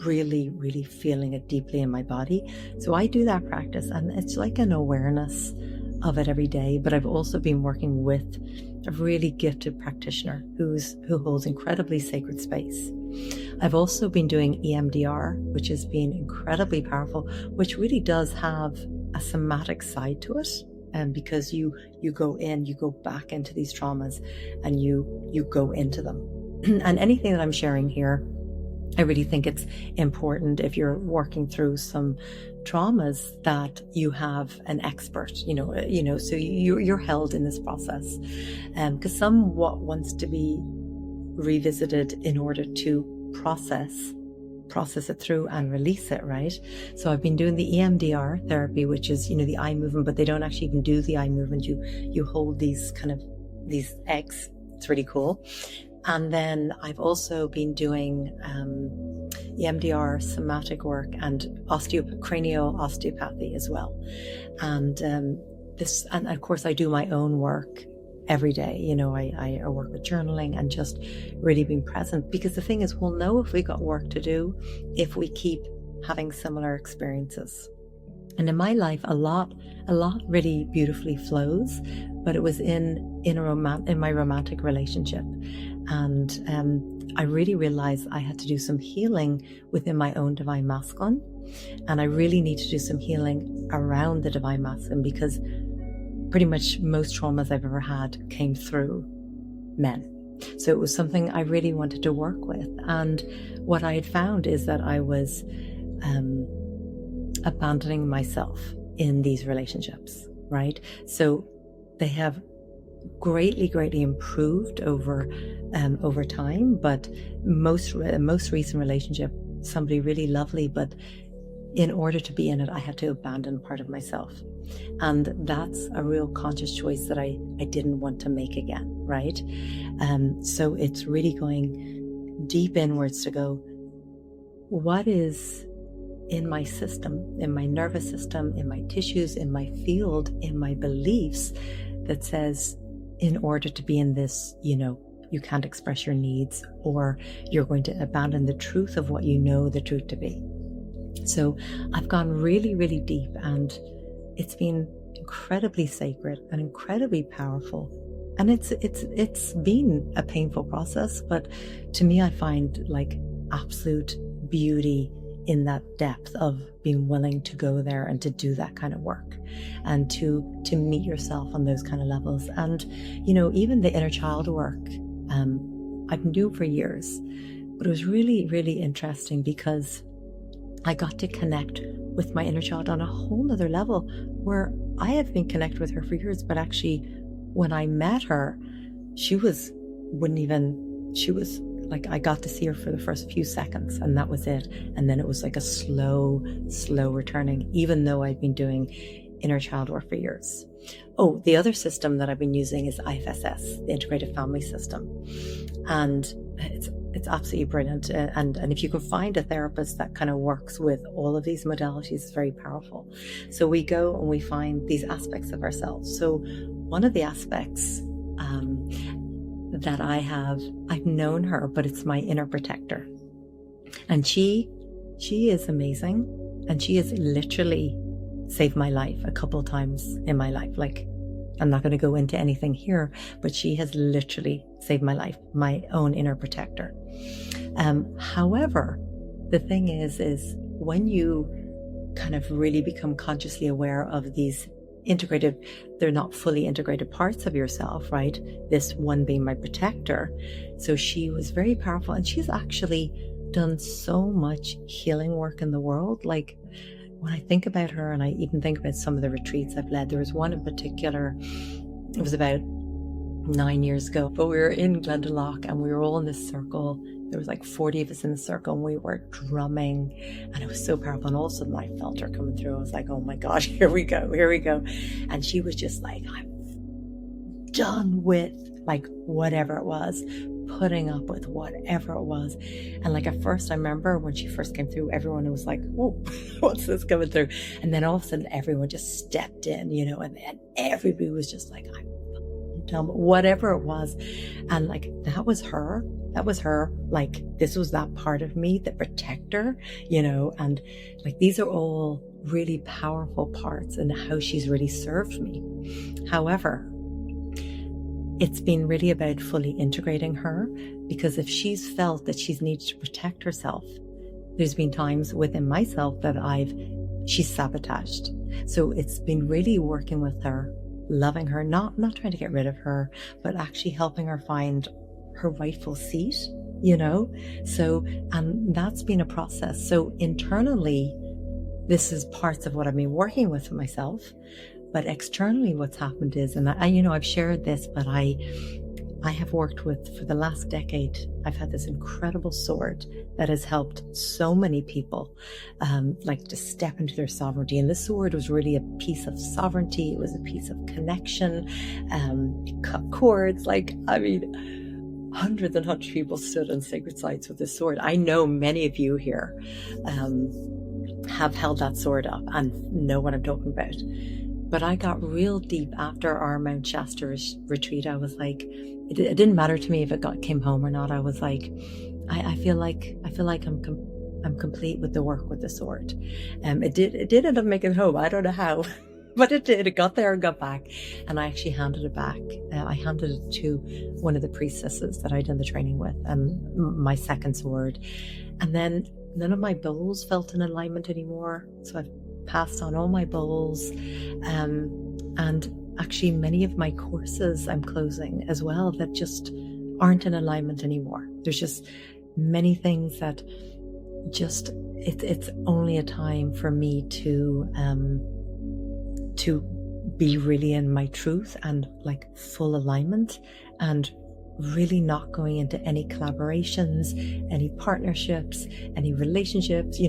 really feeling it deeply in my body. So I do that practice, and it's like an awareness of it every day. But I've also been working with a really gifted practitioner who holds incredibly sacred space. I've also been doing EMDR, which has been incredibly powerful, which really does have a somatic side to it. And because you go back into these traumas and you go into them. And anything that I'm sharing here, I really think it's important if you're working through some traumas that you have an expert, so you're held in this process. Because somewhat wants to be revisited in order to process it through and release it, right? So I've been doing the EMDR therapy, which is, the eye movement, but they don't actually even do the eye movement. You hold these eggs. It's really cool. And then I've also been doing EMDR, somatic work, and cranial osteopathy as well. And and of course I do my own work every day. I work with journaling and just really being present, because the thing is, we'll know if we got work to do if we keep having similar experiences. And in my life, a lot really beautifully flows, but it was in my romantic relationship. And I really realized I had to do some healing within my own divine masculine. And I really need to do some healing around the divine masculine, because pretty much most traumas I've ever had came through men. So it was something I really wanted to work with. And what I had found is that I was abandoning myself in these relationships, right? So they have greatly improved over time, but most recent relationship, somebody really lovely, but in order to be in it, I had to abandon part of myself. And that's a real conscious choice that I didn't want to make again, right? So it's really going deep inwards to go, what is in my system, in my nervous system, in my tissues, in my field, in my beliefs that says, in order to be in this, you can't express your needs, or you're going to abandon the truth of what you know the truth to be. So I've gone really deep, and it's been incredibly sacred and incredibly powerful. And it's been a painful process, but to me, I find like absolute beauty in that depth of being willing to go there and to do that kind of work, and to meet yourself on those kind of levels. And even the inner child work I've been doing for years, but it was really interesting because I got to connect with my inner child on a whole nother level, where I have been connected with her for years, but actually when I met her, she was like, I got to see her for the first few seconds, and that was it. And then it was like a slow returning, even though I'd been doing inner child work for years. Oh, the other system that I've been using is IFSS, the Integrated Family System. And it's absolutely brilliant. And if you can find a therapist that kind of works with all of these modalities, it's very powerful. So we go and we find these aspects of ourselves. So one of the aspects that I've known her, but it's my inner protector. And she is amazing. And she has literally saved my life a couple of times in my life. Like, I'm not going to go into anything here, but she has literally saved my life, my own inner protector. However, the thing is when you kind of really become consciously aware of these they're not fully integrated parts of yourself, right? This one being my protector. So she was very powerful, and she's actually done so much healing work in the world. Like, when I think about her, and I even think about some of the retreats I've led, there was one in particular, it was about 9 years ago, but we were in Glendalough and we were all in this circle. There was like 40 of us in the circle and we were drumming, and it was so powerful. And all of a sudden I felt her coming through. I was like, oh my gosh, here we go. And she was just like, I'm done with like whatever it was, putting up with whatever it was. And like at first, I remember when she first came through, everyone was like, whoa, what's this coming through? And then all of a sudden everyone just stepped in, and everybody was just like, I'm dumb, whatever it was. And like, that was her. Like, this was that part of me, the protector, and like, these are all really powerful parts in how she's really served me. However, it's been really about fully integrating her, because if she's felt that she's needed to protect herself, there's been times within myself that she's sabotaged. So it's been really working with her, loving her, not trying to get rid of her, but actually helping her find her rightful seat, So, and that's been a process. So internally, this is parts of what I've been working with myself. But externally, what's happened is, and I've shared this, but I have worked with, for the last decade, I've had this incredible sword that has helped so many people, like to step into their sovereignty. And this sword was really a piece of sovereignty. It was a piece of connection. It cut cords. Hundreds and hundreds of people stood on sacred sites with this sword. I know many of you here have held that sword up and know what I'm talking about. But I got real deep after our Mount Shasta retreat. I was like, it didn't matter to me if it came home or not. I was like, I feel like I'm complete with the work with the sword. It did end up making it home. I don't know how, but it did. It got there and got back, and I actually handed it back. I handed it to one of the priestesses that I'd done the training with, my second sword. And then none of my bowls felt in alignment anymore, so I've passed on all my bowls, and actually many of my courses I'm closing as well that just aren't in alignment anymore. There's just many things that just it's only a time for me to be really in my truth and like full alignment, and really not going into any collaborations, any partnerships, any relationships,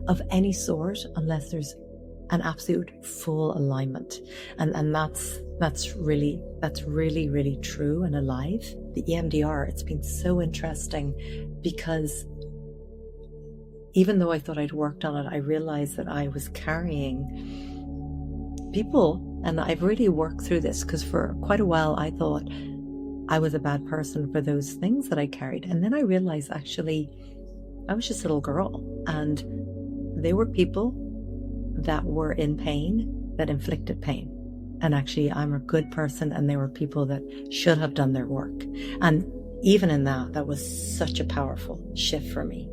of any sort, unless there's an absolute full alignment. And that's really, really true and alive. The EMDR, it's been so interesting, because even though I thought I'd worked on it, I realized that I was carrying people, and I've really worked through this, because for quite a while I thought I was a bad person for those things that I carried. And then I realized actually I was just a little girl, and they were people that were in pain, that inflicted pain. And actually I'm a good person, and they were people that should have done their work. And even in that was such a powerful shift for me.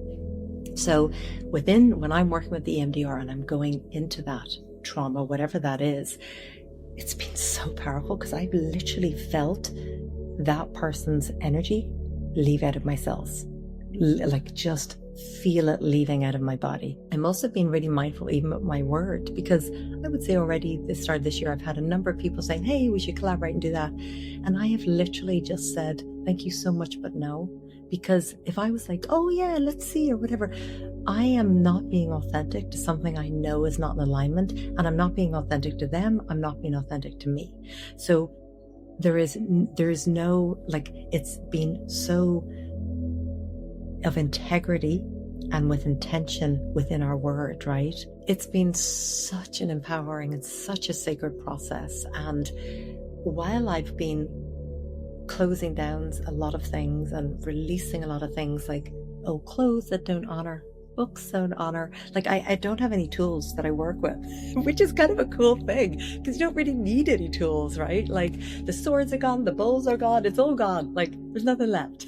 So when I'm working with the EMDR and I'm going into that trauma, whatever that is, it's been so powerful, because I've literally felt that person's energy leave out of my cells, like just feel it leaving out of my body. I'm also been really mindful even with my word, because I would say already this start of this year, I've had a number of people saying, hey, we should collaborate and do that. And I have literally just said, thank you so much, but no. Because if I was like, oh yeah, let's see, or whatever, I am not being authentic to something I know is not in alignment, and I'm not being authentic to them. I'm not being authentic to me. So there is no, like, it's been so of integrity and with intention within our word, right? It's been such an empowering and such a sacred process. And while I've been closing down a lot of things and releasing a lot of things, like old clothes that don't honor, books don't honor, like I don't have any tools that I work with, which is kind of a cool thing, because you don't really need any tools, right? Like the swords are gone, the bowls are gone, it's all gone, like there's nothing left.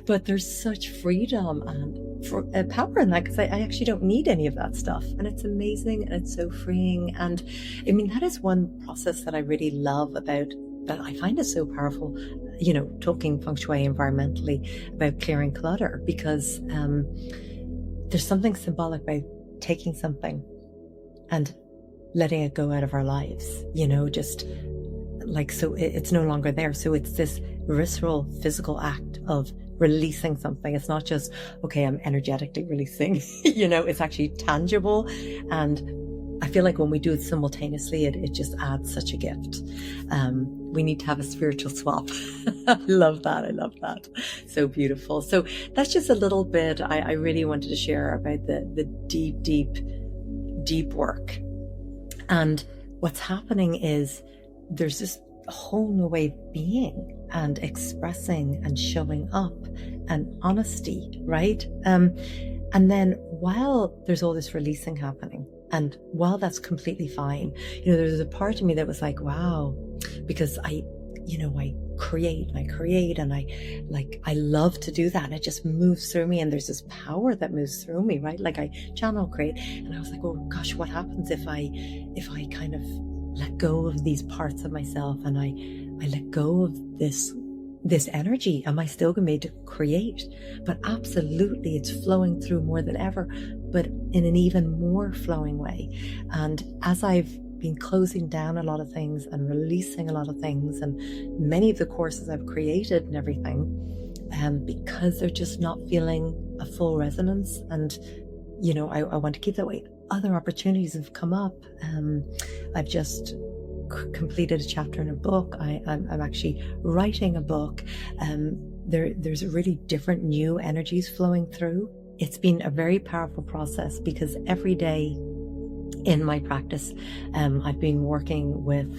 But there's such freedom and power in that, because I actually don't need any of that stuff, and it's amazing and it's so freeing. And I mean, that is one process that I really love about that I find is so powerful. talking feng shui environmentally about clearing clutter, because there's something symbolic about taking something and letting it go out of our lives, just like, so it's no longer there. So it's this visceral physical act of releasing something. It's not just, okay, I'm energetically releasing, it's actually tangible. And I feel like when we do it simultaneously, it just adds such a gift. We need to have a spiritual swap. I love that. So beautiful. So that's just a little bit I really wanted to share about the deep work. And what's happening is there's this whole new way of being and expressing and showing up and honesty, right? And then while there's all this releasing happening, and while that's completely fine, there's a part of me that was like, wow, because I create and I love to do that. And it just moves through me, and there's this power that moves through me, right? Like I channel create, and I was like, oh gosh, what happens if I kind of let go of these parts of myself and I let go of this energy? Am I still going to be able to create? But absolutely, it's flowing through more than ever, but in an even more flowing way. And as I've been closing down a lot of things and releasing a lot of things, and many of the courses I've created and everything, because they're just not feeling a full resonance, and I want to keep that way. Other opportunities have come up. I've just completed a chapter in a book. I'm actually writing a book. There's really different new energies flowing through. It's been a very powerful process, because every day in my practice, I've been working with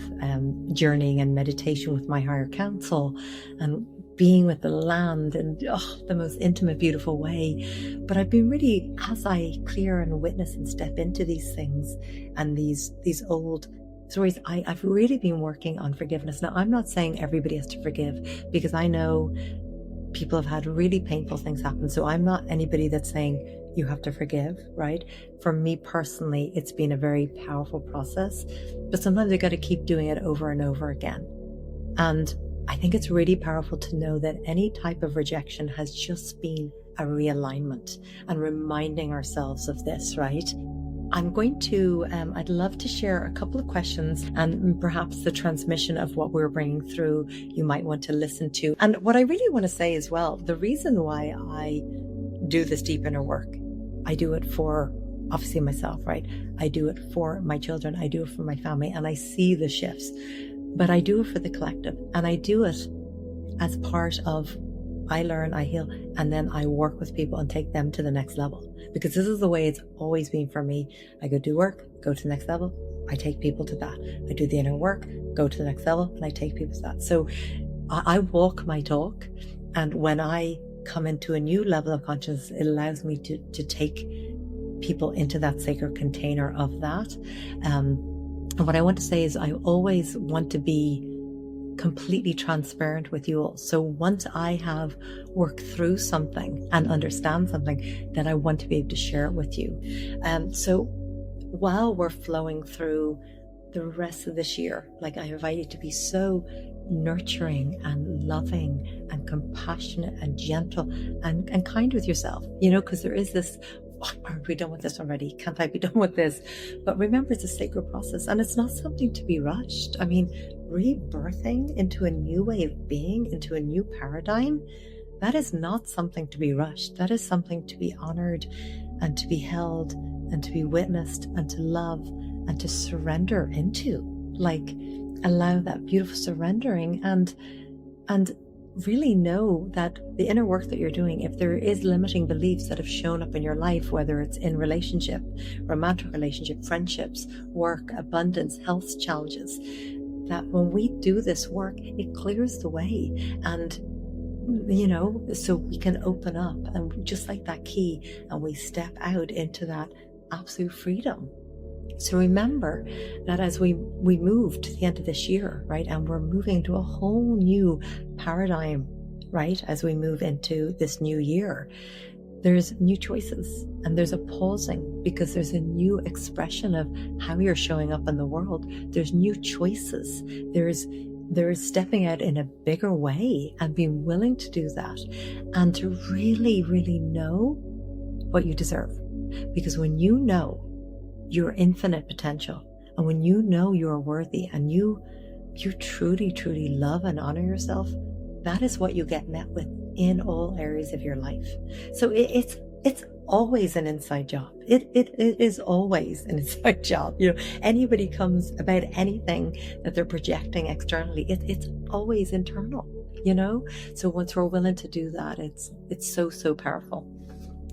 journeying and meditation with my higher counsel, and being with the land in the most intimate, beautiful way. But I've been really, as I clear and witness and step into these things and these old stories, I've really been working on forgiveness. Now, I'm not saying everybody has to forgive, because I know people have had really painful things happen. So I'm not anybody that's saying you have to forgive, right? For me personally, it's been a very powerful process, but sometimes you got to keep doing it over and over again. And I think it's really powerful to know that any type of rejection has just been a realignment, and reminding ourselves of this, right? I'm going to, I'd love to share a couple of questions, and perhaps the transmission of what we're bringing through you might want to listen to. And what I really want to say as well, the reason why I do this deep inner work, I do it for obviously myself, right? I do it for my children. I do it for my family, and I see the shifts, but I do it for the collective, and I do it as part of I learn, I heal, and then I work with people and take them to the next level. Because this is the way it's always been for me. I go do work, go to the next level, I take people to that. I do the inner work, go to the next level, and I take people to that. So I walk my talk, and when I come into a new level of consciousness, it allows me to take people into that sacred container of that. And what I want to say is I always want to be completely transparent with you all. So once I have worked through something and understand something, then I want to be able to share it with you. So while we're flowing through the rest of this year, like, I invite you to be so nurturing and loving and compassionate and gentle and kind with yourself, because there is this, aren't we done with this already? Can't I be done with this? But remember, it's a sacred process, and it's not something to be rushed. I mean, rebirthing into a new way of being, into a new paradigm, that is not something to be rushed. That is something to be honored and to be held and to be witnessed and to love and to surrender into. Like, allow that beautiful surrendering and really know that the inner work that you're doing, if there is limiting beliefs that have shown up in your life, whether it's in relationship, romantic relationship, friendships, work, abundance, health challenges, that when we do this work, it clears the way. And, so we can open up, and just like that key, and we step out into that absolute freedom. So remember that as we move to the end of this year, right, and we're moving to a whole new paradigm, right, as we move into this new year, there's new choices, and there's a pausing, because there's a new expression of how you're showing up in the world. There's new choices. There's there's stepping out in a bigger way and being willing to do that, and to really, really know what you deserve. Because when you know your infinite potential, and when you know you're worthy, and you truly, truly love and honor yourself, that is what you get met with in all areas of your life. So it's always an inside job. It is always an inside job. Anybody comes about anything that they're projecting externally, it's always internal, So once we're willing to do that, it's so powerful.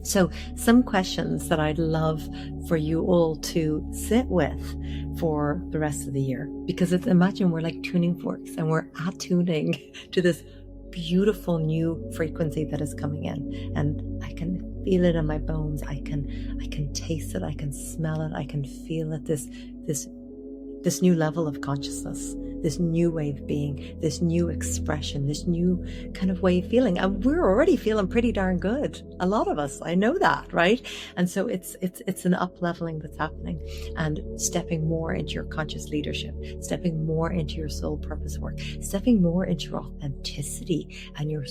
So some questions that I'd love for you all to sit with for the rest of the year, because imagine we're like tuning forks and we're attuning to this beautiful new frequency that is coming in, and I can feel it in my bones. I can taste it. I can smell it. I can feel it. This new level of consciousness, this new way of being, this new expression, this new kind of way of feeling. And we're already feeling pretty darn good. A lot of us, I know that, right? And so it's an up-leveling that's happening, and stepping more into your conscious leadership, stepping more into your soul purpose work, stepping more into your authenticity and your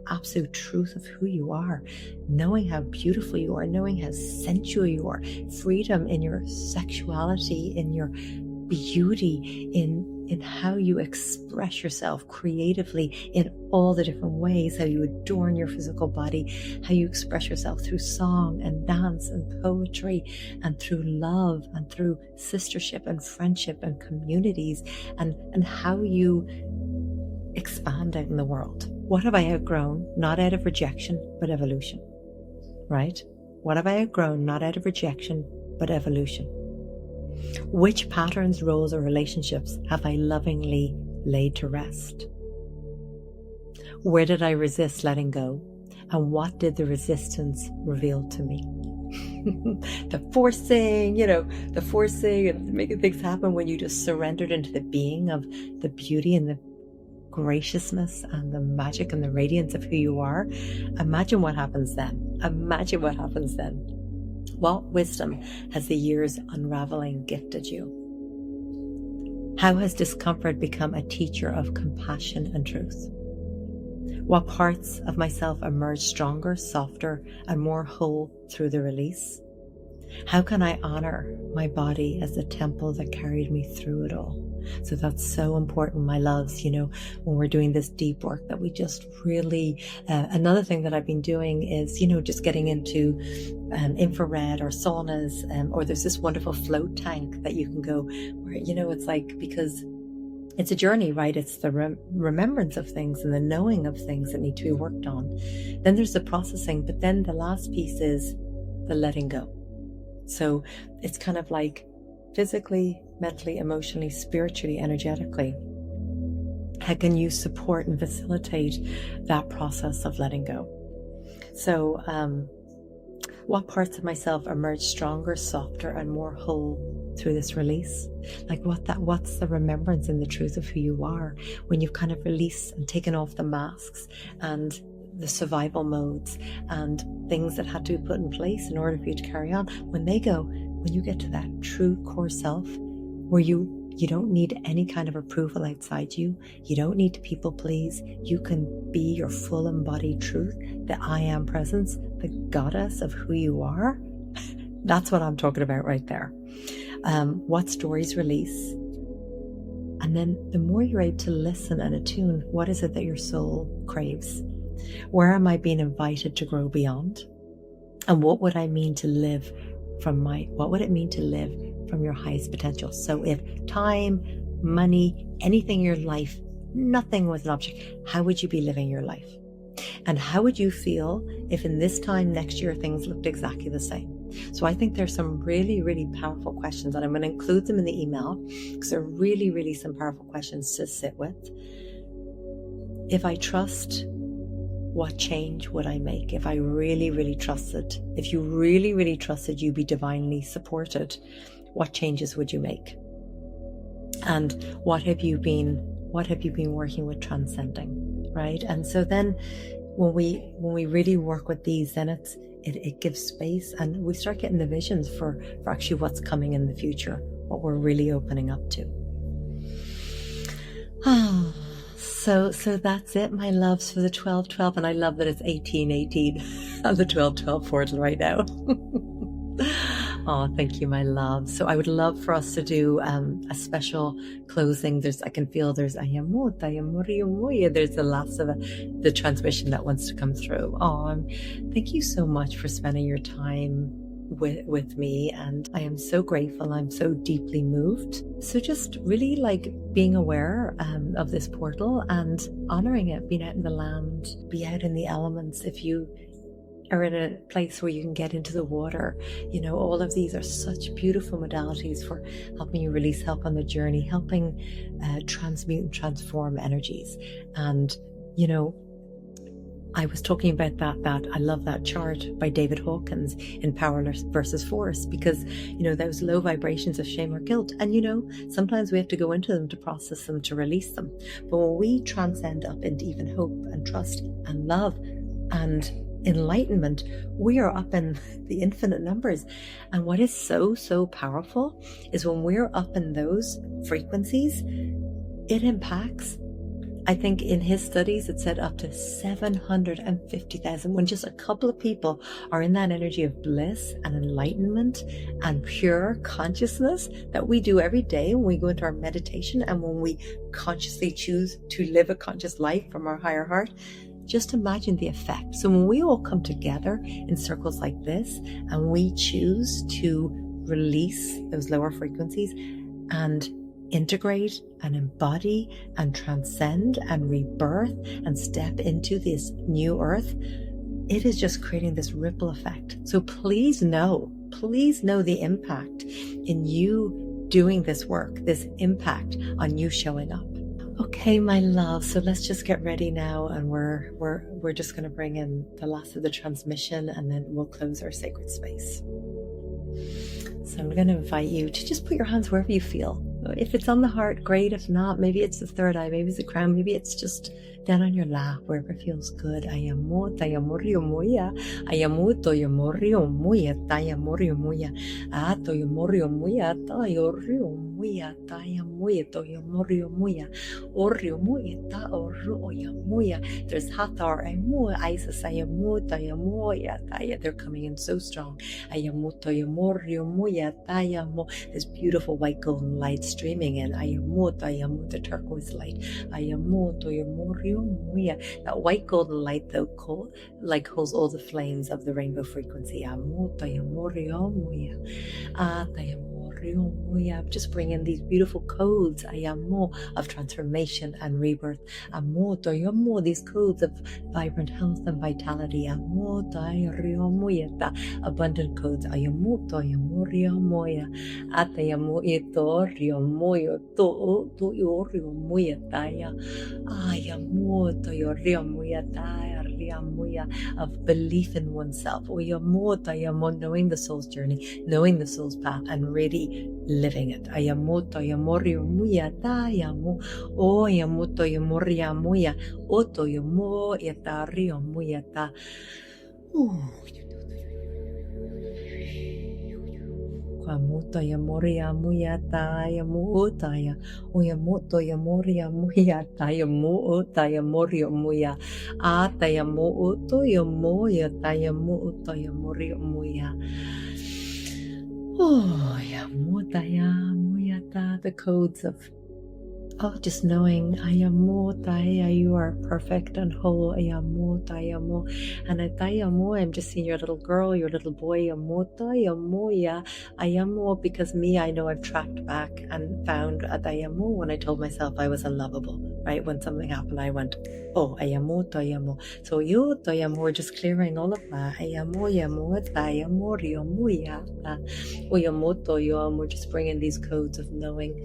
absolute truth of who you are, knowing how beautiful you are, knowing how sensual you are, freedom in your sexuality, in your beauty, in how you express yourself creatively in all the different ways, how you adorn your physical body, how you express yourself through song and dance and poetry, and through love, and through sistership and friendship and communities, and how you expand out in the world. What have I outgrown? Not out of rejection, but evolution, right? What have I outgrown? Not out of rejection, but evolution. Which patterns, roles, or relationships have I lovingly laid to rest? Where did I resist letting go? And what did the resistance reveal to me? The forcing and making things happen, when you just surrendered into the being of the beauty and the graciousness and the magic and the radiance of who you are. Imagine what happens then. Imagine what happens then. What wisdom has the year's unraveling gifted you? How has discomfort become a teacher of compassion and truth? What parts of myself emerge stronger, softer, and more whole through the release? How can I honor my body as the temple that carried me through it all? So that's so important, my loves, when we're doing this deep work, that we just really, another thing that I've been doing is, just getting into infrared or saunas, or there's this wonderful float tank that you can go where, it's like, because it's a journey, right? It's the remembrance of things and the knowing of things that need to be worked on. Then there's the processing, but then the last piece is the letting go. So it's kind of like physically, mentally, emotionally, spiritually, energetically. How can you support and facilitate that process of letting go? So, what parts of myself emerge stronger, softer, and more whole through this release? Like what's the remembrance and the truth of who you are when you've kind of released and taken off the masks and the survival modes and things that had to be put in place in order for you to carry on. When you get to that true core self, where you don't need any kind of approval outside you. You don't need to people please. You can be your full embodied truth, the I am presence, the goddess of who you are. That's what I'm talking about right there. What stories release? And then the more you're able to listen and attune, what is it that your soul craves? Where am I being invited to grow beyond? And what would it mean to live from your highest potential? So if time, money, anything in your life, nothing was an object, how would you be living your life? And how would you feel if in this time next year things looked exactly the same? So I think there's some really, really powerful questions, and I'm going to include them in the email because they're really, really some powerful questions to sit with. If I trust, what change would I make? If I really, really trusted, if you really, really trusted you'd be divinely supported, what changes would you make? And what have you been working with transcending, right? And so then when we really work with these, then it gives space, and we start getting the visions for actually what's coming in the future, what we're really opening up to. Ah, so that's it, my loves, for the 12-12, and I love that it's 18-18 on the 12-12 portal right now. Oh, thank you, my love. So I would love for us to do a special closing. I can feel there's ayamut, ayamuriumuya. There's the last of the transmission that wants to come through. Oh, thank you so much for spending your time with me, and I am so grateful. I'm so deeply moved. So just really like being aware of this portal and honoring it, being out in the land, be out in the elements. If you are in a place where you can get into the water, all of these are such beautiful modalities for helping you release, help on the journey, helping transmute and transform energies. And I was talking about that I love that chart by David Hawkins in Power versus Force, because those low vibrations of shame or guilt, and sometimes we have to go into them to process them, to release them. But when we transcend up into even hope and trust and love and enlightenment, we are up in the infinite numbers. And what is so powerful is when we're up in those frequencies, it impacts. I think in his studies it said up to 750,000. When just a couple of people are in that energy of bliss and enlightenment and pure consciousness that we do every day when we go into our meditation, and when we consciously choose to live a conscious life from our higher heart, just imagine the effect. So when we all come together in circles like this and we choose to release those lower frequencies and integrate and embody and transcend and rebirth and step into this new earth, it is just creating this ripple effect. So please know the impact in you doing this work, this impact on you showing up. Okay, my love, so let's just get ready now, and we're just going to bring in the last of the transmission, and then we'll close our sacred space. So I'm going to invite you to just put your hands wherever you feel. If it's on the heart, great. If not, maybe it's the third eye, maybe it's the crown, maybe it's just down on your lap, wherever feels good. Ayamut, ayamuriumuya, ayamut, ayamuriumuya, tayamuriumuya, atoyamuriumuya, tayoriumuya, tayamuya, toyamuriumuya, oriumuya, taoruoyamuya. There's hathar, amu, Isis, ayamut, ayamuya, taya. They're coming in so strong. Ayamut, ayamuriumuya, tayamu. This beautiful white golden light streaming in. Ayamut, ayamut, the turquoise light. Ayamut, ayamuriumuya. That white golden light, though, holds all the flames of the rainbow frequency. Just bring in these beautiful codes of transformation and rebirth. These codes of vibrant health and vitality. Abundant codes. Of belief in oneself, knowing the soul's journey, knowing the soul's path, and really living it. Mutaya moria muyataya muutaya uya mutoya moria muyataya muutaya moria muya ataya muutoya muyataya muutaya moria muya. Oh ya mutaya muyata. The codes of just knowing ayamotaya, you are perfect and whole. Ayamotayamo. And atayamo, I'm just seeing your little girl, your little boy. Amotayamoya. Ayamo, because me, I know I've tracked back and found atayamo when I told myself I was unlovable, right? When something happened, I went, oh, ayamotayamo. So yotoyamo, we're just clearing all of that. Ayamoyamo, atayamoriomuya. Uyamotoyo, we're just bringing these codes of knowing.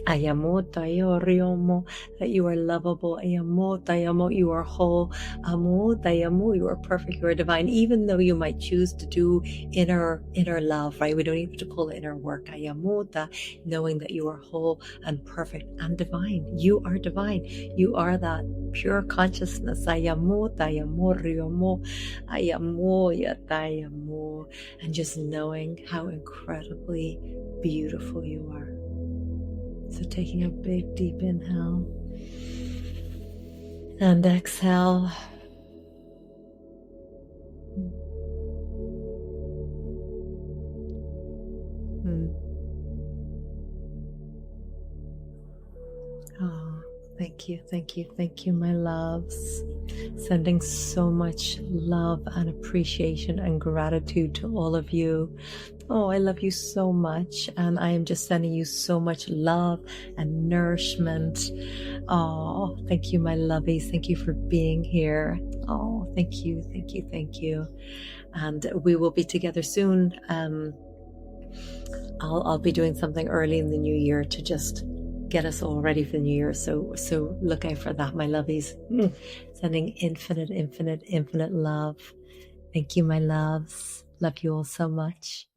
Ayamotayoriyomo, that you are lovable. Ayamotayamo, you are whole. Amotayamo, you are perfect, you are divine. Even though you might choose to do inner love, right? We don't even have to call it inner work. Ayamota, knowing that you are whole and perfect and divine. You are divine. You are that pure consciousness. Ayamotayamoriyomo, ayamoyatayamo, and just knowing how incredibly beautiful you are. So taking a big, deep inhale And exhale. Oh, thank you, thank you, thank you, my loves. Sending so much love and appreciation and gratitude to all of you. Oh, I love you so much, and I am just sending you so much love and nourishment. Oh, thank you, my lovies. Thank you for being here. Oh, thank you, thank you, thank you. And we will be together soon. I'll be doing something early in the new year to just get us all ready for the new year. So look out for that, my lovies. Sending infinite love. Thank you, my loves. Love you all so much.